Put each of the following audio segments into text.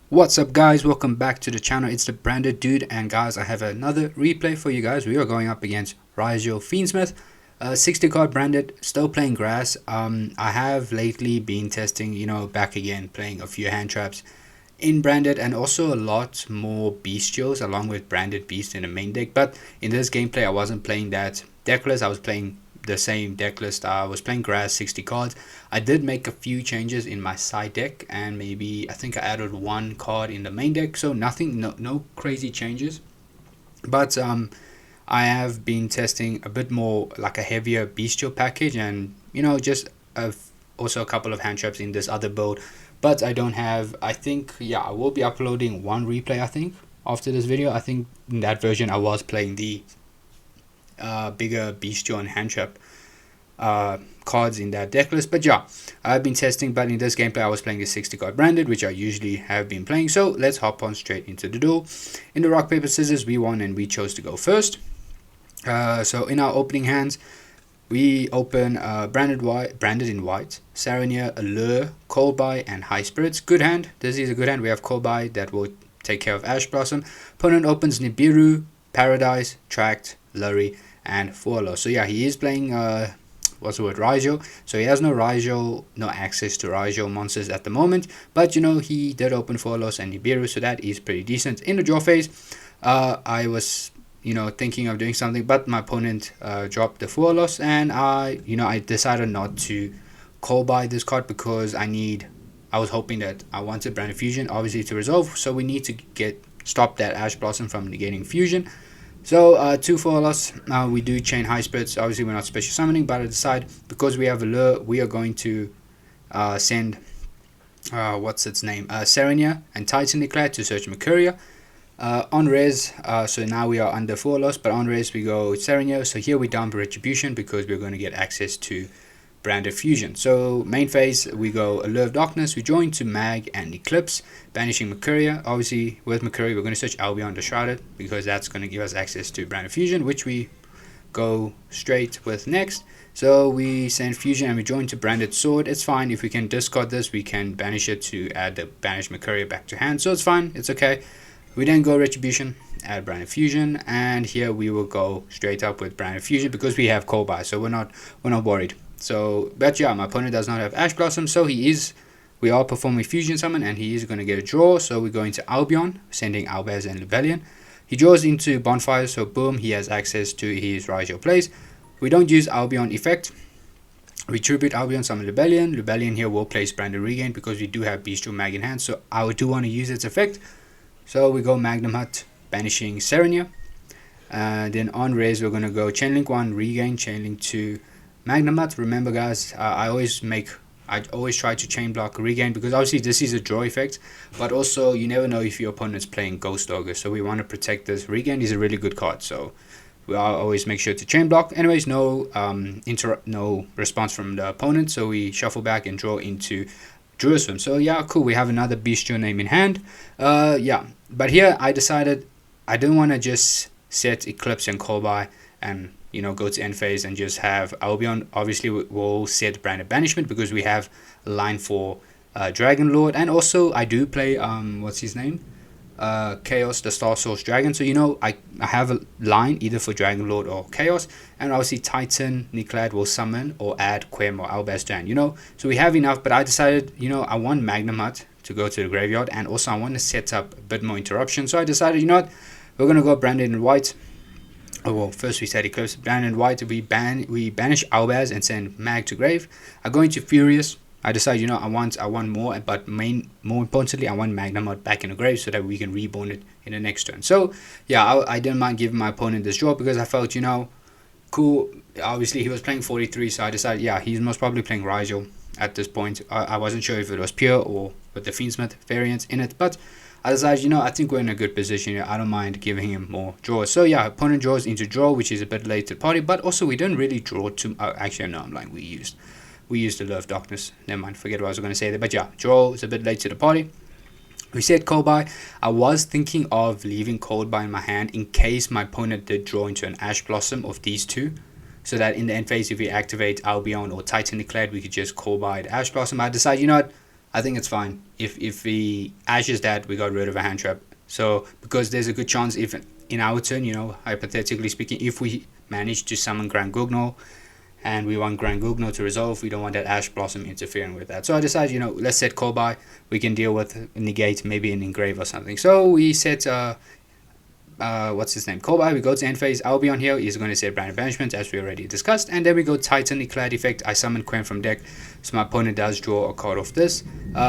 What's up guys, welcome back to the channel. It's the branded dude, and guys, I have another replay for you guys. We are going up against Ryzeal Fiendsmith, 60 card branded, still playing grass. I have lately been testing, back again, playing a few hand traps in branded and also a lot more bestials along with branded beast in the main deck. But in this gameplay I wasn't playing that deck list. I was playing the same deck list. I was playing grass, 60 cards. I did make a few changes in my side deck, and maybe I think I added one card in the main deck, so nothing, no crazy changes. But I have been testing a bit more like a heavier bestial package, and just also a couple of hand traps in this other build. But I don't have, I think, yeah, I will be uploading one replay, I think, after this video. I think in that version I was playing the bigger bestial and hand trap cards in that deck list. But yeah, I've been testing, but in this gameplay I was playing a 60 card branded, which I usually have been playing. So let's hop on straight into the duel. In the rock paper scissors we won, and we chose to go first. So in our opening hands we open branded in white, Sarania, Allure, Coldbuy, and High Spirits. Good hand. This is a good hand. We have Coldbuy that will take care of Ash Blossom. Opponent opens Nibiru, Paradise, Tract, Lurry, and Fuwalos. So yeah, he is playing what's the word, Ryzeal. So he has no access to Ryzeal monsters at the moment. But he did open Fuwalos and Nibiru, so that is pretty decent. In the draw phase, I was thinking of doing something, but my opponent dropped the Fuwalos, and I decided not to call buy this card because I was hoping that I wanted Branded Fusion obviously to resolve, so we need to stop that Ash Blossom from negating fusion. So 2 Fuwalos, we do chain High Spirits. Obviously we're not special summoning, but I decide because we have Allure, we are going to send what's its name, Serenia and Titan Declare to search Mercuria. On res, so now we are under Fuwalos, but on res we go Serenia. So here we dump Retribution because we're going to get access to Branded Fusion. So main phase we go Allure of Darkness, we join to Mag and Eclipse, banishing Mercuria. Obviously with Mercuria we're going to search Albion the Shrouded because that's going to give us access to Branded Fusion, which we go straight with next. So we send Fusion and we join to Branded Sword. It's fine. If we can discard this, we can banish it to add the banished Mercuria back to hand, so it's fine, it's okay. We then go Retribution, add Branded Fusion, and here we will go straight up with Branded Fusion because we have Coldbuy, so we're not worried. So, but yeah, my opponent does not have Ash Blossom, so we are performing Fusion Summon, and he is going to get a draw. So we go into Albion, sending Albaz and Lebellion. He draws into Bonfire, so boom, he has access to his Ryzeal plays. We don't use Albion effect. We tribute Albion, summon Lebellion. Lebellion here will place Branded Regain because we do have Bestial Mag in hand, so I do want to use its effect. So we go Magnum Hut, banishing Serenia. Then on res we're going to go Chainlink 1, Regain, Chainlink 2, Magnum Hut. Remember guys, I always try to chain block Regain because obviously this is a draw effect, but also you never know if your opponent's playing Ghost Ogre, so we want to protect this. Regain is a really good card, so we always make sure to chain block. Anyways, no response from the opponent, so we shuffle back and draw into Jerusalem. So yeah, cool, we have another bestial name in hand. Yeah, but here I decided I didn't want to just set Eclipse and Coldbuy and go to end phase and just have Albion. Obviously we'll set Branded Banishment because we have a line for Dragon Lord, and also I do play what's his name, Chaos, the Star Source Dragon. So I have a line either for Dragon Lord or Chaos, and obviously Titan Niclad will summon or add Quem or Albazdan, so we have enough. But I decided I want Magnum Hut to go to the graveyard, and also I want to set up a bit more interruption. So I decided what, we're gonna go Branded in white. Oh, well, first we set Eclipse, Branded in white, we banish Albaz and send Mag to grave. I go into Furious. I decide, I want more, but more importantly, I want Magnum Hut back in the grave so that we can reborn it in the next turn. So yeah, I didn't mind giving my opponent this draw because I felt, cool. Obviously he was playing 43, so I decided, yeah, he's most probably playing Ryzeal at this point. I wasn't sure if it was pure or with the Fiendsmith variants in it, but I decided, I think we're in a good position. I don't mind giving him more draws. So yeah, opponent draws into draw, which is a bit late to the party, but also we didn't really draw too. Actually, no, I'm lying. We used the Allure of Darkness. Never mind, forget what I was going to say there. But yeah, draw is a bit late to the party. We said Coldbuy. I was thinking of leaving Coldbuy in my hand in case my opponent did draw into an Ash Blossom of these two, so that in the end phase, if we activate Albion or Titan Declared, we could just Coldbuy the Ash Blossom. I decided, I think it's fine. If he ashes that, we got rid of a hand trap. So because there's a good chance, if in our turn, you know, hypothetically speaking, if we manage to summon Grand Gugnol and we want Grand Gugnol to resolve, we don't want that Ash Blossom interfering with that. So I decided, you know, let's set call by. We can deal with negate, maybe an engrave or something. So we set what's his name, call by. We go to end phase. Albion here is going to set Branded Banishment, as we already discussed, and then we go Titan Eclad effect. I summon Quen from deck, so my opponent does draw a card off this.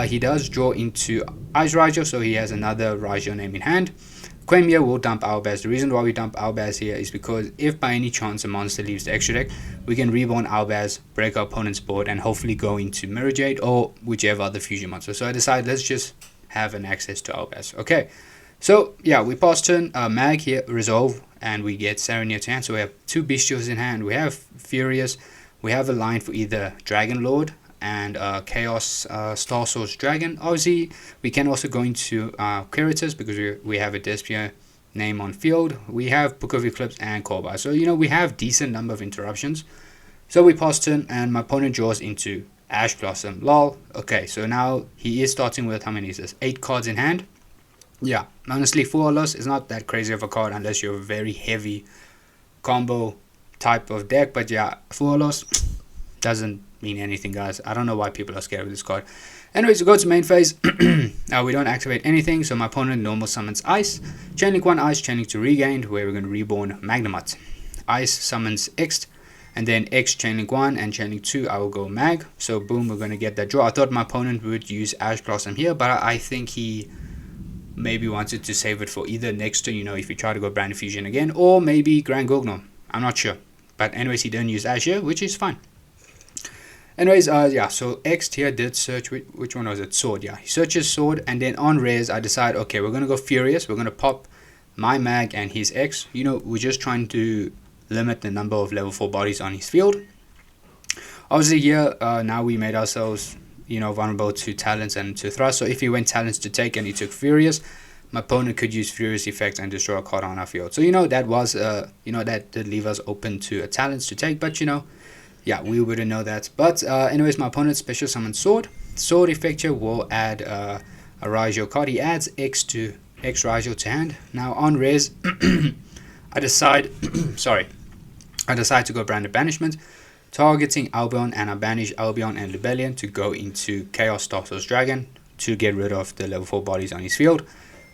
He does draw into Ice Ryzeal, so he has another Ryzeal name in hand. Quen here will dump Albaz. The reason why we dump Albaz here is because if by any chance a monster leaves the extra deck, we can reborn Albaz, break our opponent's board, and hopefully go into Mirror Jade or whichever other fusion monster. So I decided let's just have an access to Albaz. Okay. So yeah, we pass turn, Mag here, resolve, and we get Serenir to hand. So we have two Bestials in hand. We have Furious. We have a line for either Dragon Lord and Chaos Star Source Dragon. Obviously, we can also go into Quiritus because we have a Despia name on field. We have Book of Eclipse and Callby. So, you know, we have decent number of interruptions. So we pass turn, and my opponent draws into Ash Blossom. Lol. Okay, so now he is starting with, how many is this? 8 cards in hand. Yeah, honestly, Fuwalos is not that crazy of a card unless you're a very heavy combo type of deck. But yeah, Fuwalos doesn't mean anything, guys. I don't know why people are scared of this card. Anyways, we go to main phase. We don't activate anything, so my opponent normal summons Ice. Chainlink 1 Ice, Chainlink 2 Regained, where we're going to reborn Magnemite. Ice summons X, and then X Chainlink 1 and Chainlink 2, I will go Mag. So boom, we're going to get that draw. I thought my opponent would use Ash Blossom here, but I think he maybe wanted to save it for either next turn, you know, if you try to go Brand Fusion again, or maybe Grand Gugnol. I'm not sure. But anyways, he didn't use Ash here, which is fine. Anyways, yeah, so X here did search, which one was it? Sword, yeah. He searches Sword, and then on res, I decide, okay, we're going to go Furious. We're going to pop my Mag and his X. You know, we're just trying to limit the number of level 4 bodies on his field. Obviously here, now we made ourselves, you know, vulnerable to talents and to thrust. So if he went talents to take and he took Furious, my opponent could use Furious effect and destroy a card on our field. So, you know, that was, you know, that did leave us open to a talents to take, but, you know, yeah, we wouldn't know that. But anyways, my opponent special summons Sword. Sword effect here will add a Ryzeal card. He adds X to X Ryzeal to hand. Now on res, I decide, I decide to go Branded Banishment, targeting Albion, and I banish Albion and Libellion to go into Chaos Star Source Dragon to get rid of the level 4 bodies on his field.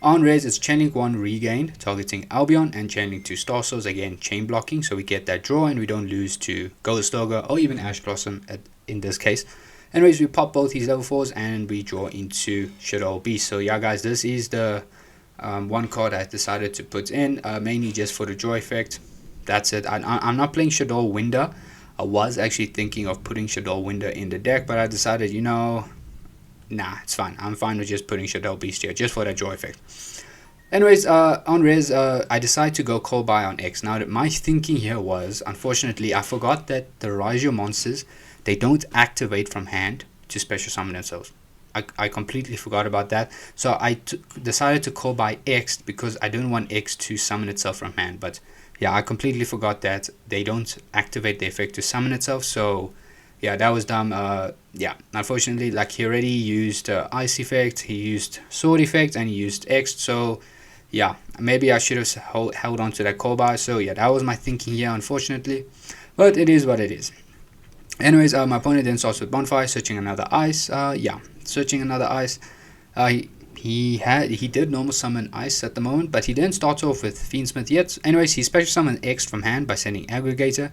On res, it's Chainlink 1 Regained, targeting Albion, and Chainlink 2 Star Source, again chain blocking, so we get that draw and we don't lose to Goldostoga or even Ash Blossom in this case. Anyways, we pop both these level 4s and we draw into Shadow Beast. So yeah guys, this is the one card I decided to put in, mainly just for the draw effect. That's it. I'm not playing Shadow Winder. I was actually thinking of putting Shadow Winder in the deck, but I decided, you know, nah, it's fine. I'm fine with just putting Shadow Beast here, just for that draw effect. Anyways, on res, I decided to go Call By on X. Now, my thinking here was, unfortunately, I forgot that the Ryzeal monsters, they don't activate from hand to special summon themselves. I completely forgot about that. So I decided to Call By X because I didn't want X to summon itself from hand. But yeah, I completely forgot that they don't activate the effect to summon itself. So yeah, that was dumb. Yeah, unfortunately, like he already used Ice effect, he used Sword effect, and he used X. So yeah, maybe I should have held on to that Call By. So yeah, that was my thinking here, unfortunately. But it is what it is. Anyways, my opponent then starts with Bonfire, searching another Ice. Yeah, searching another Ice. He did normal summon Ice at the moment, but he didn't start off with Fiendsmith yet. Anyways, he special summoned X from hand by sending Aggregator.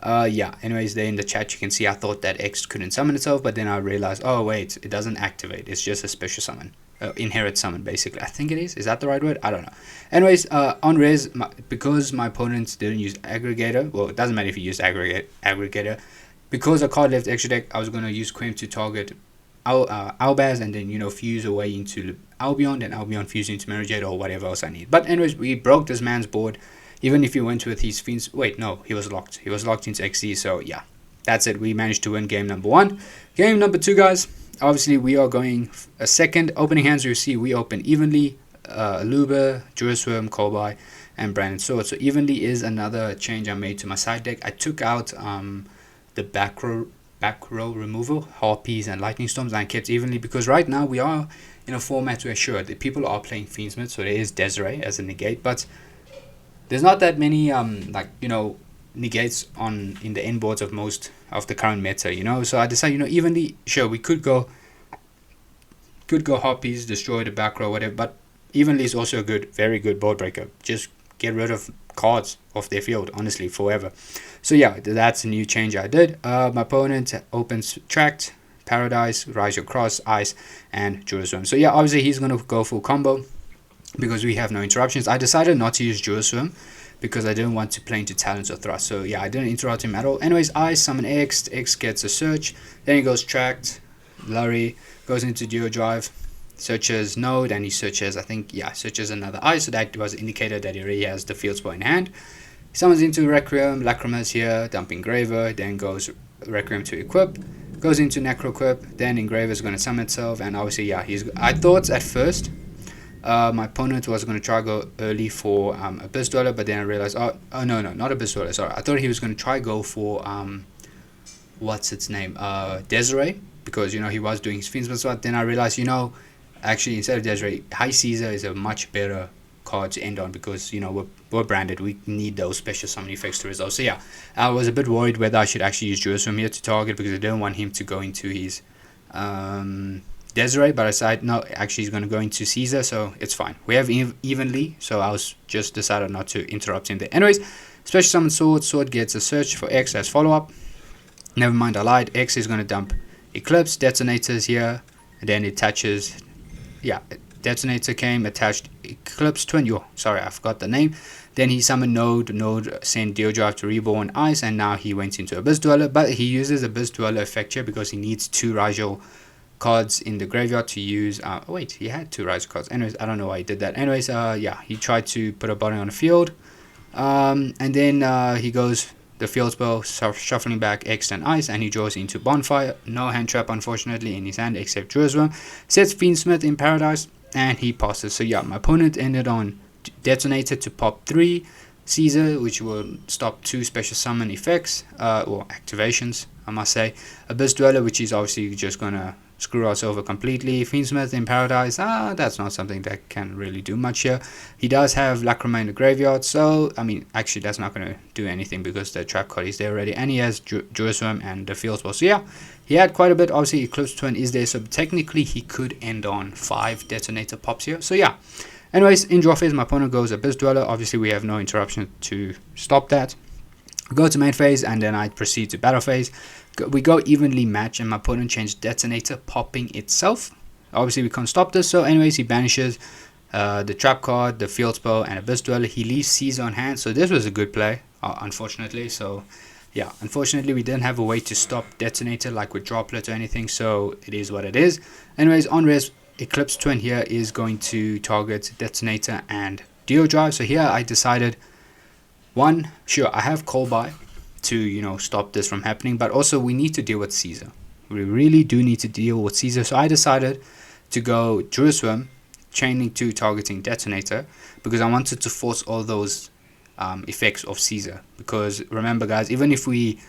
Yeah, anyways, there in the chat you can see I thought that X couldn't summon itself, but then I realized, oh wait, it doesn't activate, it's just a special summon, inherit summon basically. I think it is that the right word? I don't know. Anyways, on res, because my opponents didn't use Aggregator, well, it doesn't matter if you use Aggregator, because a card left extra deck, I was going to use Quim to target Albaz and then, you know, fuse away into Albion, then Albion fuse into Mirror Jade or whatever else I need. But anyways, we broke this man's board. Even if he went with his Fiends, wait, no, he was locked. He was locked into XD, so yeah, that's it. We managed to win game number 1. Game number 2, guys. Obviously, we are going a second. Opening hands, you see, we open evenly. Aluba, Jurisworm, Callby, and Branded Sword. So evenly is another change I made to my side deck. I took out the back row back row removal, harpies and lightning storms, and kept evenly, because right now we are in a format where sure the people are playing Fiendsmith, so there is Desiree as a negate, but there's not that many like negates on in the end boards of most of the current meta, so I decided evenly, sure, we could go harpies, destroy the back row, whatever, but evenly is also a very good board breaker. Just get rid of cards off their field, honestly, forever. So yeah, that's a new change I did. My opponent opens Tract, Paradise, Ryzeal Cross, Ice, and Jerusalem. So yeah, obviously he's going to go full combo because we have no interruptions. I decided not to use Jerusalem because I didn't want to play into Talents or Thrust. So yeah, I didn't interrupt him at all. Anyways, Ice, summon X. X gets a search. Then he goes Tract, Lurry, goes into Duo Drive, searches Node, and he searches, searches another Ice. So that was indicated that he already has the field spell in hand. He summons into Requiem, Lacrima's here, dump Engraver, then goes Requiem to equip, goes into Necro equip, then Engraver is going to summon itself, and obviously, yeah, I thought at first my opponent was going to try go early for Abyss Dweller, but then I realized, no, not Abyss Dweller, sorry. I thought he was going to try go for, what's its name, Desiree, because, he was doing his Fiendsmith slot. Then I realized, actually, instead of Desiree, High Caesar is a much better card to end on, because we're branded, we need those special summon effects to resolve. So yeah, I was a bit worried whether I should actually use Jerusalem here to target, because I didn't want him to go into his Desiree, but I decided no, actually he's going to go into Caesar, so it's fine. We have evenly, so I was just decided not to interrupt him there. Anyways, special summon Sword gets a search for X as follow up. Never mind, I lied. X is going to dump Eclipse, Detonators here, and then it attaches, Detonator came, attached Eclipse Twin. Sorry, I forgot the name. Then he summoned Node sent Duo Drive to Reborn Ice, and now he went into Abyss Dweller. But he uses Abyss Dweller effect here because he needs 2 Ryzeal cards in the graveyard to use. Wait, he had 2 Ryzeal cards. Anyways, I don't know why he did that. Anyways, he tried to put a body on the field. And then he goes the field spell, shuffling back X and Ice, and he draws into Bonfire. No hand trap, unfortunately, in his hand except Jerusalem. Sets Fiendsmith in Paradise, and he passes. So yeah, my opponent ended on Detonator to pop 3, Caesar, which will stop 2 special summon effects, or activations, I must say. Abyss Dweller, which is obviously just gonna screw us over completely. Fiendsmith in Paradise, that's not something that can really do much here. He does have Lacrima in the graveyard, so I mean, actually that's not gonna do anything because the trap card is there already, and he has Jerusalem and the field spell. So yeah, he had quite a bit. Obviously Eclipse Twin is there, so technically he could end on 5 Detonator pops here. So yeah, anyways, in draw phase my opponent goes Abyss Dweller. Obviously we have no interruption to stop that. Go to main phase, and then I proceed to battle phase. We go evenly match, and my opponent changed Detonator, popping itself. Obviously we can't stop this, so anyways he banishes the trap card, the field spell, and Abyss Dweller. He leaves Caesar on hand, so this was a good play, unfortunately. So yeah, unfortunately we didn't have a way to stop Detonator like with Droplet or anything, so it is what it is. Anyways, on res, Eclipse Twin here is going to target Detonator and Duo Drive. So here I decided, one, sure, I have Call By to stop this from happening, but also we need to deal with Caesar. We really do need to deal with Caesar. So I decided to go Jerusalem, chaining to targeting Detonator, because I wanted to force all those effects of Caesar. Because remember guys, even if we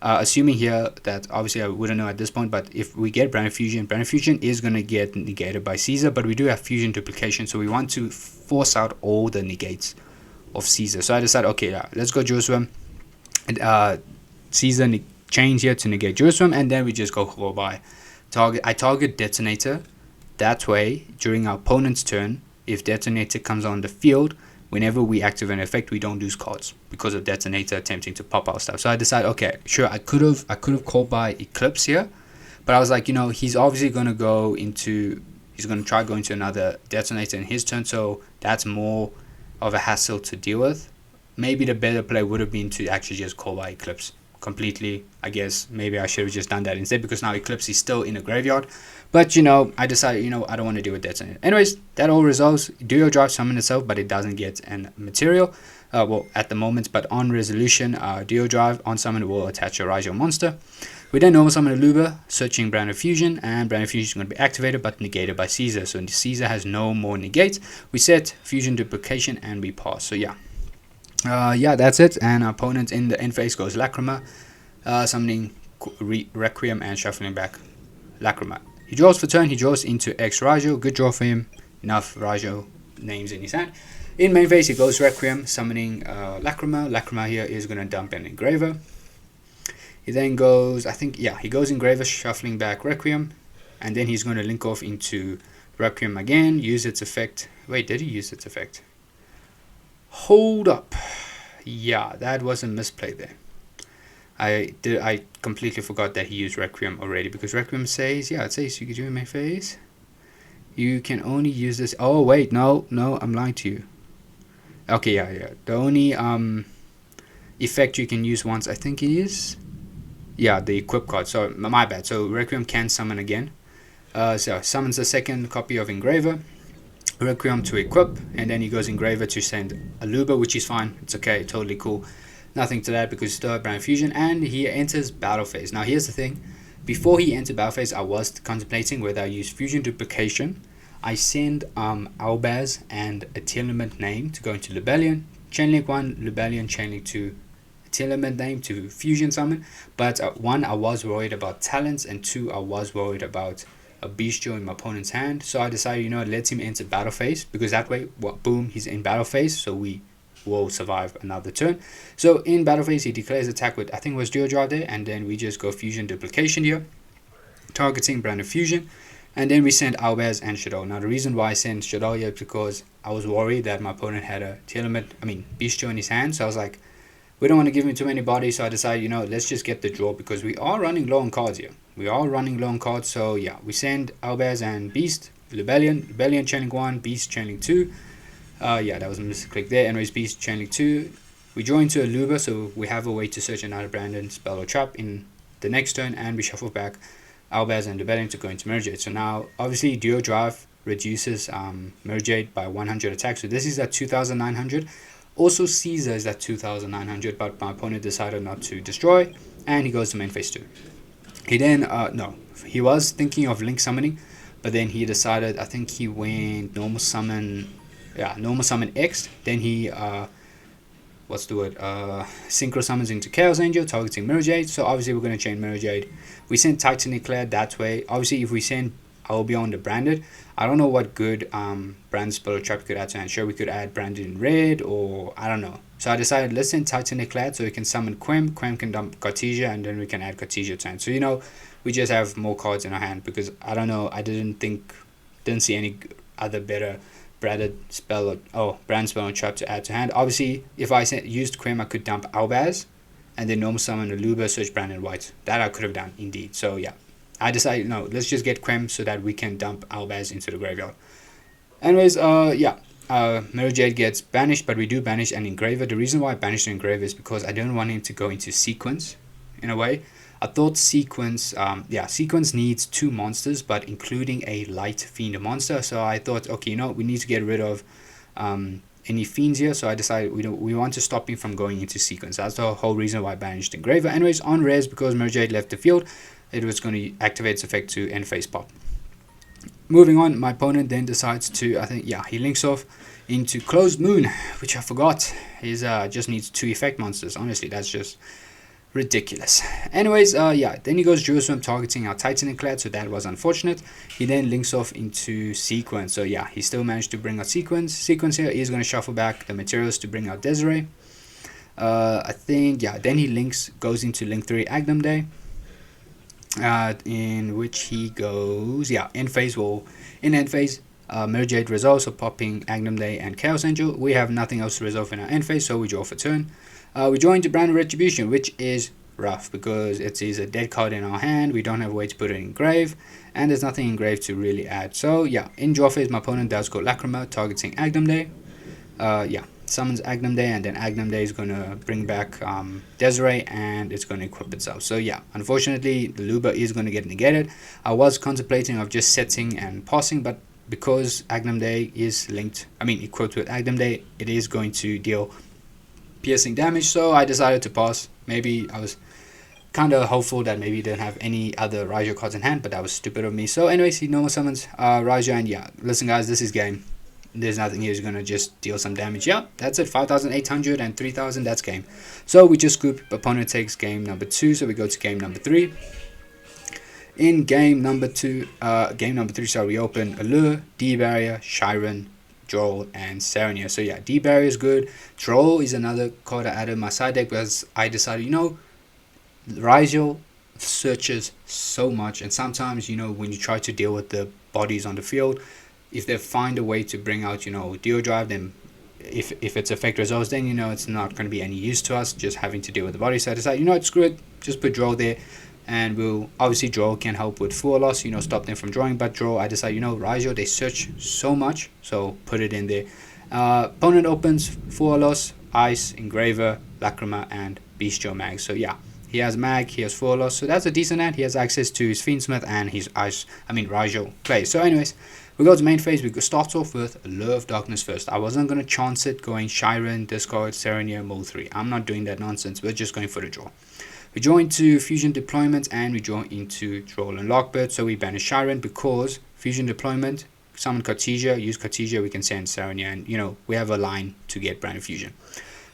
assuming here that obviously I wouldn't know at this point, but if we get Branded Fusion is going to get negated by Caesar, but we do have Fusion Duplication, so we want to force out all the negates of Caesar. So I decided, okay, yeah, let's go Jerusalem, and Caesar change here to negate Jerusalem, and then we just go by target. I target Detonator. That way, during our opponent's turn, if Detonator comes on the field, whenever we activate an effect, we don't lose cards because of Detonator attempting to pop our stuff. So I decided, okay, sure, I could have called by Eclipse here, but I was like, he's obviously gonna go into, he's gonna try going to another Detonator in his turn, so that's more of a hassle to deal with. Maybe the better play would have been to actually just call by Eclipse completely. I guess maybe I should have just done that instead, because now Eclipse is still in a graveyard. But I decided, I don't want to deal with Detonator. Anyways, that all resolves. Duo Drive summon itself, but it doesn't get an material. Well, at the moment, but on resolution, Duo Drive on summon will attach a Ryzeal monster. We then normal summon a Luba, searching Branded Fusion, and Branded Fusion is going to be activated but negated by Caesar. So Caesar has no more negates. We set Fusion Duplication and we pass. So yeah. Yeah, that's it. And our opponent in the end phase goes Lacrima, summoning Requiem and shuffling back Lacrima. He draws for turn, he draws into X Ryzeal, good draw for him, enough Ryzeal names in his hand. In main phase he goes Requiem, summoning Lacrima. Lacrima here is going to dump an Engraver. He then goes, he goes Engraver, shuffling back Requiem, and then he's going to link off into Requiem again, use its effect. Wait, did he use its effect? Hold up. Yeah, that was a misplay there. I completely forgot that he used Requiem already, because Requiem says, it says you can do in main phase. You can only use this. Oh wait, no, I'm lying to you. Okay, yeah. The only effect you can use once, I think, is the equip card. So my bad. So Requiem can summon again. So summons a second copy of Engraver, Requiem to equip, and then he goes Engraver to send a Luba, which is fine. It's okay, totally cool. Nothing to that because still have Brand Fusion, and he enters battle phase. Now here's the thing, before he entered battle phase I was contemplating whether I use Fusion Duplication. I send Albaz and a Telement name to go into Lubellion, Chainlink 1, Lubellion, Chainlink 2, Telement name to Fusion Summon, but 1, I was worried about talents, and 2, I was worried about a Bestial in my opponent's hand. So I decided, let him enter battle phase, because that way, boom, he's in battle phase, so we will survive another turn. So in battle phase he declares attack with, I think it was Dual Drive there, and then we just go Fusion Duplication here, targeting Brand of Fusion, and then we send Albaz and Shadow. Now the reason why I sent Shadow here is because I was worried that my opponent had a Bestial in his hand, so I was like, we don't want to give him too many bodies, so I decided, let's just get the draw, because we are running low on cards here. So yeah, we send Albaz and Beast, Lubellion Chainlink 1, Beast Chainlink 2. That was a misclick there. Anyways, Beast Chainlink 2. We draw into a Luba, so we have a way to search another Brandon spell or trap in the next turn, and we shuffle back Albaz and Lubellion to go into Mergeade. So now, obviously, Dual Drive reduces Mergeade by 100 attack, so this is at 2,900. Also, Caesar is at 2,900, but my opponent decided not to destroy, and he goes to main phase 2. He then, he was thinking of Link summoning, but then he decided, I think he went normal summon X, then he, synchro summons into Chaos Angel, targeting Mergeade, so obviously we're going to chain Mergeade. We send Titan Eclair that way. Obviously, if we send Albion the Branded, I don't know what good brand spell or trap we could add to hand. Sure, we could add Branded in red, or I don't know. So I decided, let's send Titan Eclair so we can summon Quem can dump Cartesia, and then we can add Cartesia to hand. So, we just have more cards in our hand, because I don't know, I didn't see any other better brand spell or trap to add to hand. Obviously, if I used Quem, I could dump Albaz, and then normal summon a Luba, search Brandon White. That I could have done, indeed. So yeah, I decided, no, let's just get Quem so that we can dump Albaz into the graveyard. Anyways, Mergeade gets banished, but we do banish an Engraver. The reason why I banished an Engraver is because I didn't want him to go into Sequence, in a way. I thought Sequence, Sequence needs 2 monsters, but including a Light Fiend monster. So I thought, okay, we need to get rid of any Fiends here. So I decided we want to stop him from going into Sequence. That's the whole reason why I banished Engraver. Anyways, on res, because Mergeade left the field, it was going to activate its effect to end phase pop. Moving on, my opponent then decides to, he links off into Closed Moon, which I forgot. He's just needs 2 effect monsters. Honestly, that's just ridiculous. Anyways, then he goes Dual Swim, targeting our Titan Eclair, so that was unfortunate. He then links off into Sequence, so yeah, he still managed to bring out Sequence here. He's going to shuffle back the materials to bring out Desiree. Then he goes into Link 3 Agnum Day, in which he goes end phase. Mergeade resolve, so popping Agnum Day and Chaos Angel. We have nothing else to resolve in our end phase, so we draw for turn. We draw into Brand Retribution, which is rough because it is a dead card in our hand. We don't have a way to put it in grave, and there's nothing in grave to really add. So yeah, in draw phase, my opponent does go Lacrima, targeting Agnum Day. Summons Agnum Day, and then Agnum Day is going to bring back Desiree, and it's going to equip itself. So yeah, unfortunately, the Luba is going to get negated. I was contemplating of just setting and passing, but because Agnum Day is equipped with Agnum Day, it is going to deal piercing damage, so I decided to pass. Maybe I was kind of hopeful that maybe he didn't have any other Ryzeal cards in hand, but that was stupid of me. So anyways, he normal summons Ryzeal, and yeah, listen guys, this is game. there's nothing here. He's gonna just deal some damage. Yeah, that's it. 5,800 and 3,000. That's game. So we just group. Opponent takes game number 2. So we go to game number 3. In game number 3, sorry, we open Allure, D-Barrier, Chiron, Droll, and Serenia. So yeah, D-Barrier is good. Droll is another card I added in my side deck because I decided, Ryzeal searches so much, and sometimes, when you try to deal with the bodies on the field, if they find a way to bring out, Deal Drive, then if it's effect results, then it's not going to be any use to us just having to deal with the body. So I decided, it's good, just put Droll there. And we'll obviously Droll can help with Fuwalos, stop them from drawing. But Droll, I decided, Ryzeal, they search so much, so put it in there. Opponent opens Fuwalos, Ice, Engraver, Lacrima, and Bestial Mag. So yeah, he has Mag, he has Fuwalos, so that's a decent ad. He has access to his Fiendsmith and his Ryzeal play. So anyways, we go to main phase. We start off with Allure of Darkness first. I wasn't going to chance it going Chiron, discard, Serenia, Mold 3. I'm not doing that nonsense. We're just going for the draw. We draw into Fusion Deployment and we draw into Droll and Lockbird. So we banish Chiron because Fusion Deployment, summon Cartesia, use Cartesia, we can send Serenia, and we have a line to get Branded Fusion.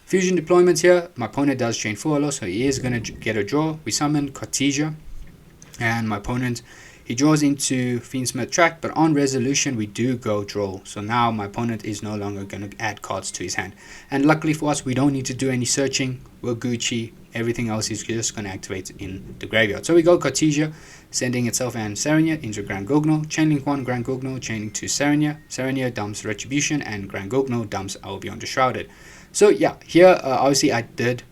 Fusion Deployment here, my opponent does chain Fuwalos, so he is going to get a draw. We summon Cartesia, and my opponent, he draws into Fiendsmith track, but on resolution we do go Droll. So now my opponent is no longer going to add cards to his hand. And luckily for us, we don't need to do any searching. We're Gucci. Everything else is just going to activate in the graveyard. So we go Cartesia, sending itself and Serenia into Grand Gugno. Chainlink 1, Grand Gugno, chaining to Serenia. Serenia dumps Retribution, and Grand Gugno dumps Albion the Shrouded. So yeah, here obviously I did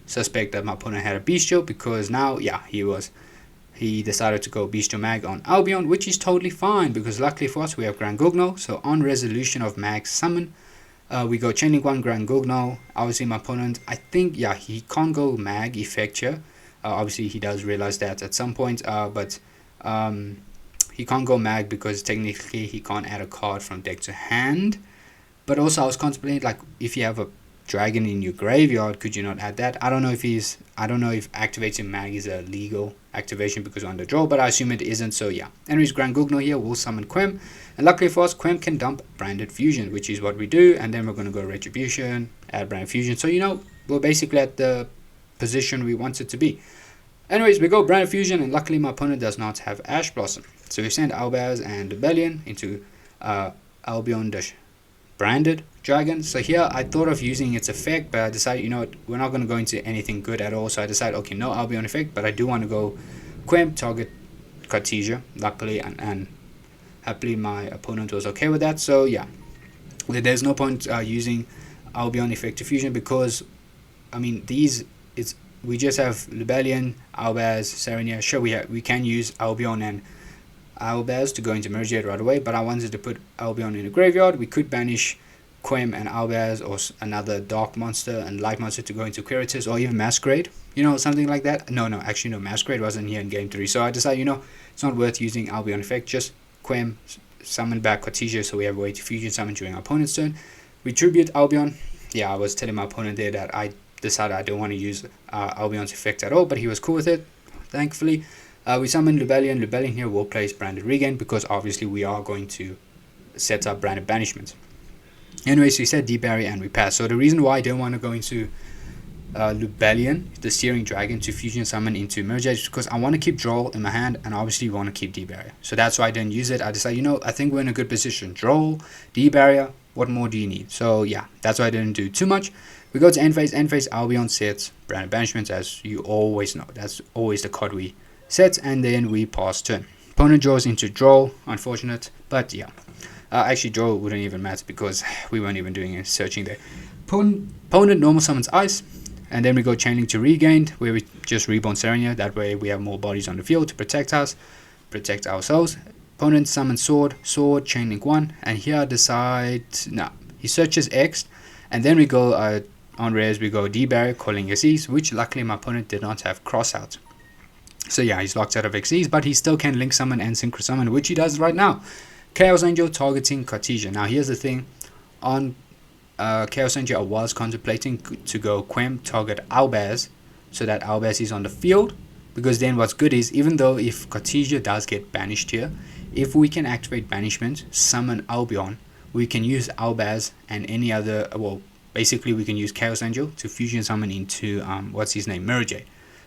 suspect that my opponent had a Bestial, because now, yeah, he decided to go Bestial Mag on Albion, which is totally fine because luckily for us we have Grand Gugno. So on resolution of Mag summon, we go Chaining 1, Grand Gugno. Obviously my opponent, I think, yeah, he can't go Mag effect here. Obviously he does realize that at some point, but he can't go Mag because technically he can't add a card from deck to hand. But also I was contemplating, like, if you have a dragon in your graveyard, could you not add that? I don't know if activating Mag is a legal activation because on the draw, but I assume it isn't. So yeah, anyways, Grand Gugno here will summon Quem, and luckily for us, Quem can dump Branded Fusion, which is what we do, and then we're going to go Retribution, add Branded Fusion. So we're basically at the position we want it to be. Anyways, we go Branded Fusion, and luckily my opponent does not have Ash Blossom, so we send Albaz and Rebellion into Albion Branded Dragon. So here I thought of using its effect, but I decided, we're not going to go into anything good at all. So I decided, okay, no Albion effect, but I do want to go Quem, target Cartesia. Luckily and happily my opponent was okay with that. So yeah, there's no point using Albion effect to fusion, because we just have Rebellion, Albaz, Serenia. Sure, we can use Albion and Albaz to go into Mergiate right away, but I wanted to put Albion in a graveyard. We could banish Quem and Albaz, or another Dark Monster and Light Monster to go into Quiritus, or even Masquerade, something like that. No, actually no, Masquerade wasn't here in game 3, so I decided, it's not worth using Albion effect. Just Quem, summon back Cartesia, so we have a way to fusion summon during our opponent's turn. We tribute Albion. Yeah, I was telling my opponent there that I decided I don't want to use Albion's effect at all, but he was cool with it, thankfully. We summon Rebellion. Rebellion here will place Branded Regain, because obviously we are going to set up Branded Banishment. Anyways, we said D-Barrier and we pass. So the reason why I don't want to go into Rebellion, the Searing Dragon, to fusion summon into Mergiate is because I want to keep Droll in my hand, and obviously want to keep D-Barrier. So that's why I didn't use it. I decided, I think we're in a good position. Droll, D-Barrier, what more do you need? So yeah, that's why I didn't do too much. We go to end phase. End phase, Albion sets Branded Banishment, as you always know. That's always the card we set, and then we pass turn. Opponent draws into Droll, unfortunate, but yeah. Actually, Droll wouldn't even matter because we weren't even doing any searching there. Opponent normal summons Ice, and then we go Chainlink to Regained, where we just reborn Serenia. That way we have more bodies on the field to protect us, protect ourselves. Opponent summons Sword, Chainlink 1, and here decide, he searches X, and then we go on rares, we go D-Barrier, calling Xyz, which luckily my opponent did not have cross out. So yeah, he's locked out of Xyz, but he still can link summon and synchro summon, which he does right now. Chaos Angel targeting Cartesia. Now here's the thing, on Chaos Angel I was contemplating to go Quem, target Albaz, so that Albaz is on the field, because then what's good is, even though if Cartesia does get banished here, if we can activate banishment, summon Albion, we can use Albaz and any other, well, basically we can use Chaos Angel to fusion summon into what's his name, Mirajay.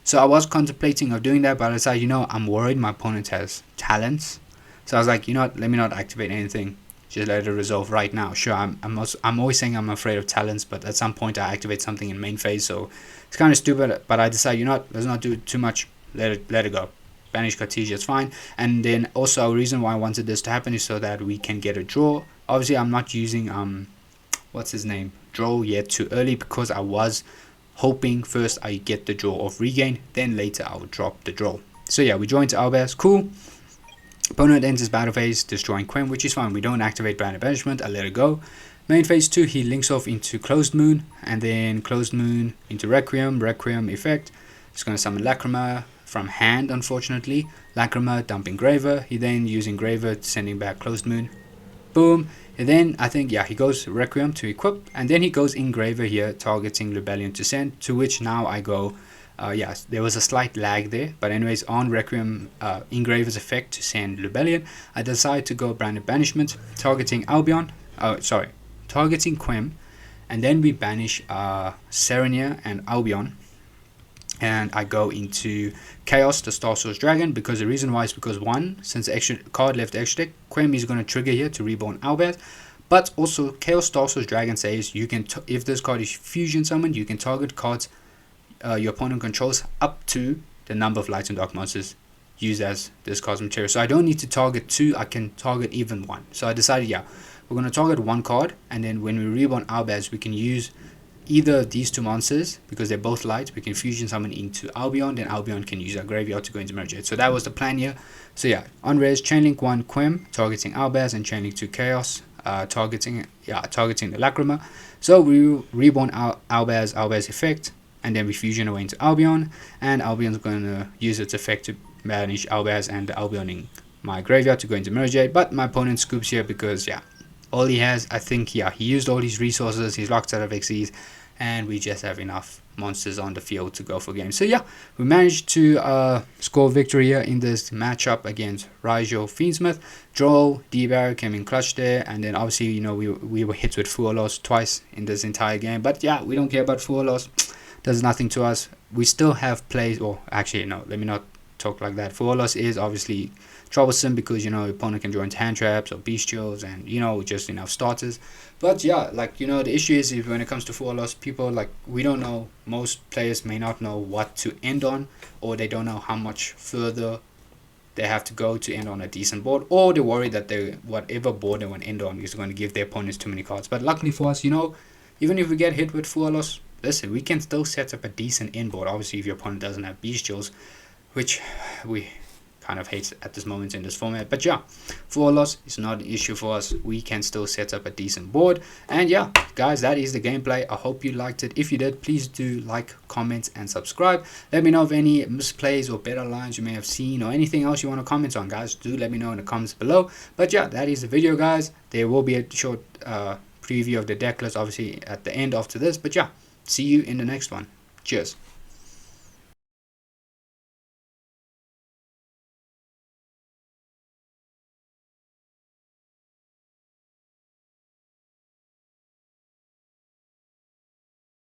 So I was contemplating of doing that, but I decided, I'm worried my opponent has talents. So I was like, let me not activate anything. Just let it resolve right now. Sure, I'm always saying I'm afraid of talents, but at some point I activate something in main phase, so it's kind of stupid. But I decided, let's not do too much. Let it go. Banish Cartesia, it's fine. And then also a reason why I wanted this to happen is so that we can get a draw. Obviously, I'm not using what's his name, draw yet too early, because I was hoping first I get the draw of regain, then later I would drop the draw. So yeah, we draw into Albaz, cool. Opponent ends his battle phase destroying Quem, which is fine. We don't activate Branded Banishment, I let it go. Main phase 2, he links off into Closed Moon, and then Closed Moon into Requiem effect. He's going to summon Lacrima from hand, unfortunately. Lacrima, dump Engraver. He then uses Engraver, sending back Closed Moon. Boom. And then I think, he goes Requiem to equip, and then he goes Engraver here, targeting Rebellion to send, to which now I go, there was a slight lag there, but anyways, on Requiem Engraver's effect to send Rebellion, I decide to go Branded Banishment, targeting targeting Quem, and then we banish Serenia and Albion, and I go into Chaos, the Star Source Dragon, because the reason why is because one, since the extra card left the extra deck, Quem is going to trigger here to reborn Albaz, but also Chaos Star Source Dragon says you can, if this card is fusion summoned, you can target cards your opponent controls up to the number of light and dark monsters used as this card's material. So I don't need to target 2, I can target even 1. So I decided, we're going to target 1 card, and then when we reborn Albaz, we can use either of these 2 monsters, because they're both light, we can fusion summon into Albion, then Albion can use our graveyard to go into Mirajay. So that was the plan here. So on res, Chainlink 1 Quem, targeting Albaz, and Chainlink 2 Chaos, targeting the Lacrima. So we reborn Albaz effect, and then we fusion away into Albion, and Albion's going to use its effect to banish Albaz and Albion in my graveyard to go into Mirajay. But my opponent scoops here because, all he has, I think, he used all his resources, he's locked out of XCs, and we just have enough monsters on the field to go for games. So we managed to score victory here in this matchup against Ryzeal Fiendsmith. Draw, D-Barrier came in clutch there, and then obviously, we were hit with Fuwalos twice in this entire game. But we don't care about Fuwalos. Does nothing to us. We still have plays, or actually no, let me not talk like that. Fuwalos is obviously troublesome because your opponent can draw into hand traps or bestials and just enough starters. But the issue is when it comes to Fuwalos, people we don't know, most players may not know what to end on, or they don't know how much further they have to go to end on a decent board, or they're worried that whatever board they want to end on is going to give their opponents too many cards. But luckily for us, even if we get hit with Fuwalos, listen, we can still set up a decent end board. Obviously, if your opponent doesn't have bestials, which we kind of hate at this moment in this format. But Fuwalos is not an issue for us. We can still set up a decent board. And guys, that is the gameplay. I hope you liked it. If you did, please do like, comment, and subscribe. Let me know of any misplays or better lines you may have seen, or anything else you want to comment on, guys. Do let me know in the comments below. But that is the video, guys. There will be a short preview of the deck list, obviously, at the end after this. But see you in the next one. Cheers.